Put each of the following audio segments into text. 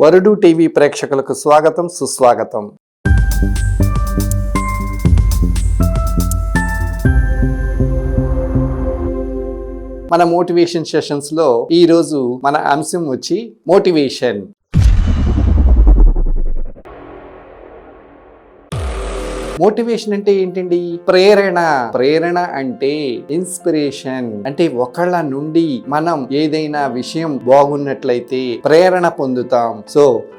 వరుడు టీవీ ప్రేక్షకులకు స్వాగతం, సుస్వాగతం. మన మోటివేషన్ సెషన్స్ లో ఈరోజు మన అంశం వచ్చి మోటివేషన్. మోటివేషన్ అంటే ఏంటండి? ప్రేరణ అంటే ఇన్స్పిరేషన్. అంటే ఒకళ్ళ నుండి మనం ఏదైనా విషయం బాగున్నట్లయితే ప్రేరణ పొందుతాం.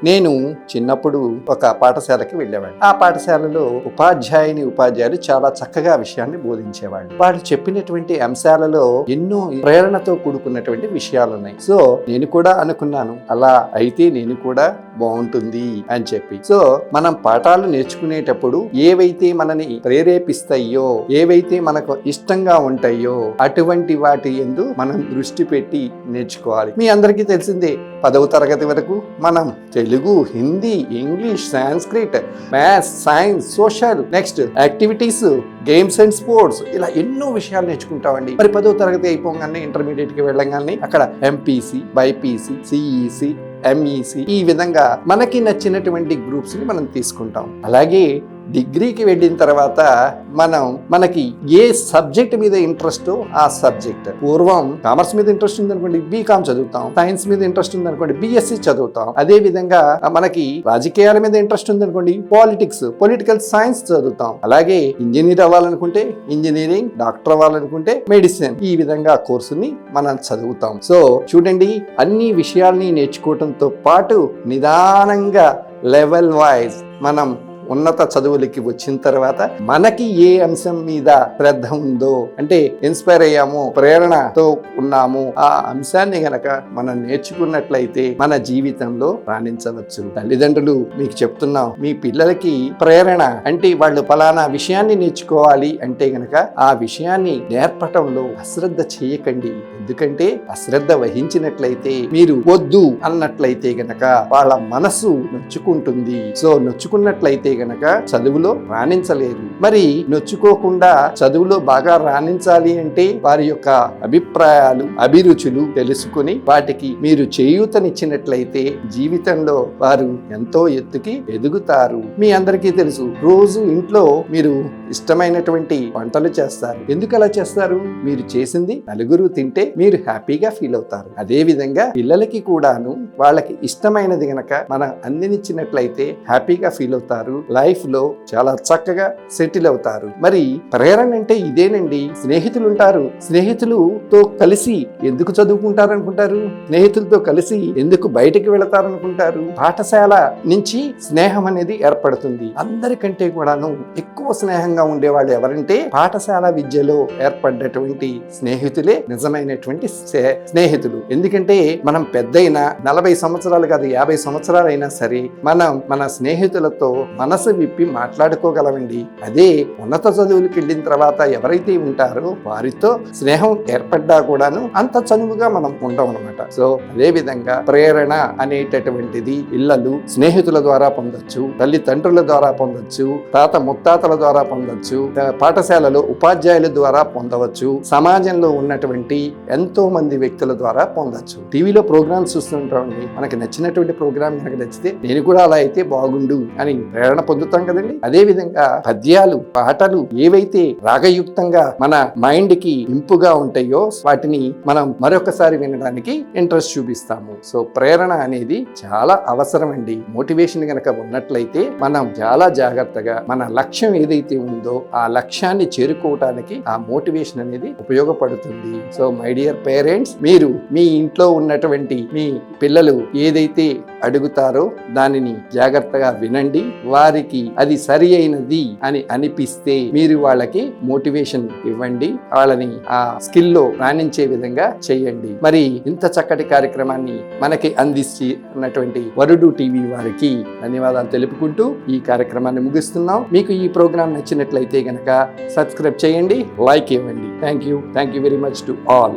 నేను చిన్నప్పుడు ఒక పాఠశాలకి వెళ్ళేవాడిని. ఆ పాఠశాలలో ఉపాధ్యాయులు చాలా చక్కగా విషయాన్ని బోధించేవాళ్ళు. వాళ్ళు చెప్పినటువంటి అంశాలలో ఎన్నో ప్రేరణతో కూడుకున్నటువంటి విషయాలు ఉన్నాయి. నేను కూడా అనుకున్నాను, అలా అయితే నేను కూడా బాగుంటుంది అని చెప్పి. మనం పాఠాలు నేర్చుకునేటప్పుడు ఏవైతే మనని ప్రేరేపిస్తాయో, ఏవైతే మనకు ఇష్టంగా ఉంటాయో అటువంటి వాటి యందు మనం దృష్టి పెట్టి నేర్చుకోవాలి. మీ అందరికీ తెలిసిందే, 10వ తరగతి వరకు మనం Telugu, Hindi, English, Sanskrit, maths, science, social, next activities, games and sports, ఇలా ఎన్నో విషయాలు నేర్చుకుంటామండి. మరి 10వ తరగతి అయిపోగానే ఇంటర్మీడియట్ కి వెళ్ళగానే అక్కడ ఎంపీసీ, బైపీసీ, సిఈసి, ఎంఈసి, ఈ విధంగా మనకి నచ్చినటువంటి గ్రూప్స్ ని మనం తీసుకుంటాం. అలాగే డిగ్రీకి వెళ్ళిన తర్వాత మనకి ఏ సబ్జెక్ట్ మీద ఇంట్రెస్ట్ ఆ సబ్జెక్ట్. పూర్వం కామర్స్ మీద ఇంట్రెస్ట్ ఉందనుకోండి, బీకామ్ చదువుతాం. సైన్స్ మీద ఇంట్రెస్ట్ ఉందనుకోండి, బిఎస్సి చదువుతాం. అదే విధంగా మనకి రాజకీయాల మీద ఇంట్రెస్ట్ ఉందనుకోండి, పొలిటికల్ సైన్స్ చదువుతాం. అలాగే ఇంజనీర్ అవ్వాలనుకుంటే ఇంజనీరింగ్, డాక్టర్ అవ్వాలనుకుంటే మెడిసిన్, ఈ విధంగా కోర్సుని మనం చదువుతాం. చూడండి, అన్ని విషయాల్ని నేర్చుకోవడంతో పాటు నిదానంగా లెవెల్ వైజ్ మనం ఉన్నత చదువులకి వచ్చిన తర్వాత మనకి ఏ అంశం మీద శ్రద్ధ ఉందో, అంటే ఇన్స్పైర్ అయ్యాము, ప్రేరణతో ఉన్నాము, ఆ అంశాన్ని గనక మనం నేర్చుకున్నట్లయితే మన జీవితంలో రాణించవచ్చు. తల్లిదండ్రులు మీకు చెప్తున్నాం, మీ పిల్లలకి ప్రేరణ అంటే వాళ్ళు ఫలానా విషయాన్ని నేర్చుకోవాలి అంటే గనక ఆ విషయాన్ని నేర్పటంలో అశ్రద్ధ చేయకండి. ఎందుకంటే అశ్రద్ధ వహించినట్లయితే, మీరు వద్దు అన్నట్లయితే గనక వాళ్ళ మనసు నొచ్చుకుంటుంది. నొచ్చుకున్నట్లయితే గనక చదువులో రాణించలేరు. మరి నొచ్చుకోకుండా చదువులో బాగా రాణించాలి అంటే వారి యొక్క అభిప్రాయాలు, అభిరుచులు తెలుసుకుని వాటికి మీరు చేయూతనిచ్చినట్లయితే జీవితంలో వారు ఎంతో ఎత్తుకి ఎదుగుతారు. మీ అందరికీ తెలుసు, రోజు ఇంట్లో మీరు ఇష్టమైనటువంటి వంటలు చేస్తారు. ఎందుకు అలా చేస్తారు? మీరు చేసింది నలుగురు తింటే మీరు హ్యాపీగా ఫీల్ అవుతారు. అదే విధంగా పిల్లలకి కూడాను వాళ్ళకి ఇష్టమైనది గనక మనం అందినిచ్చినట్లయితే హ్యాపీగా ఫీల్ అవుతారు. లైఫ్ లో చాలా చక్కగా సెటిల్ అవుతారు. మరి ప్రేరణ అంటే ఇదేనండి. స్నేహితులు ఉంటారు, స్నేహితులతో కలిసి ఎందుకు చదువుకుంటారనుకుంటారు? స్నేహితులతో కలిసి ఎందుకు బయటకు వెళతారనుకుంటారు? పాఠశాల నుంచి స్నేహం అనేది ఏర్పడుతుంది. అందరికంటే కూడాను ఎక్కువ స్నేహంగా ఉండేవాళ్ళు ఎవరంటే పాఠశాల విద్యలో ఏర్పడ్డటువంటి స్నేహితులే నిజమైనటువంటి స్నేహితులు. ఎందుకంటే మనం పెద్దయినా 40 సంవత్సరాలు కాదు, 50 సంవత్సరాలు అయినా సరే మనం మన స్నేహితులతో మనసు విప్పి మాట్లాడుకోగలమండి. అదే ఉన్నత చదువులకు వెళ్ళిన తర్వాత ఎవరైతే ఉంటారో వారితో స్నేహం ఏర్పడ్డా కూడాను అంత చనువుగా మనం ఉంటాం అనమాట. అదే విధంగా ప్రేరణ అనేటటువంటిది పిల్లలు స్నేహితుల ద్వారా పొందొచ్చు, తల్లిదండ్రుల ద్వారా పొందొచ్చు, తాత ముత్తాతల ద్వారా పొందొచ్చు, పాఠశాలలో ఉపాధ్యాయుల ద్వారా పొందవచ్చు, సమాజంలో ఉన్నటువంటి ఎంతో మంది వ్యక్తుల ద్వారా పొందొచ్చు. టీవీలో ప్రోగ్రామ్స్ చూస్తుంటామండి, మనకి నచ్చినటువంటి ప్రోగ్రామ్ కనుక నచ్చితే నేను కూడా అలా అయితే బాగుండు అని ప్రేరణ పొందుతాం కదండి. అదే విధంగా పద్యాలు, పాటలు ఏవైతే రాగయుక్తంగా మన మైండ్ కి ఇంపుగా ఉంటాయో వాటిని మనం మరొకసారి వినడానికి ఇంట్రెస్ట్ చూపిస్తాము. ప్రేరణ అనేది చాలా అవసరం అండి. మోటివేషన్ గనక ఉన్నట్లయితే మనం చాలా జాగ్రత్తగా మన లక్ష్యం ఏదైతే ఉందో ఆ లక్ష్యాన్ని చేరుకోవటానికి ఆ మోటివేషన్ అనేది ఉపయోగపడుతుంది. మై డియర్ పేరెంట్స్, మీరు మీ ఇంట్లో ఉన్నటువంటి మీ పిల్లలు ఏదైతే అడుగుతారో దానిని జాగ్రత్తగా వినండి. వారికి అది సరి అయినది అని అనిపిస్తే మీరు వాళ్ళకి మోటివేషన్ ఇవ్వండి. వాళ్ళని ఆ స్కిల్లో రాణించే విధంగా చేయండి. మరి ఇంత చక్కటి కార్యక్రమాన్ని మనకి అందిస్తున్నటువంటి వరుడు టీవీ వారికి ధన్యవాదాలు తెలుపుకుంటూ ఈ కార్యక్రమాన్ని ముగిస్తున్నాం. మీకు ఈ ప్రోగ్రాం నచ్చినట్లయితే గనక సబ్స్క్రైబ్ చేయండి, లైక్ ఇవ్వండి. Thank you very much to all.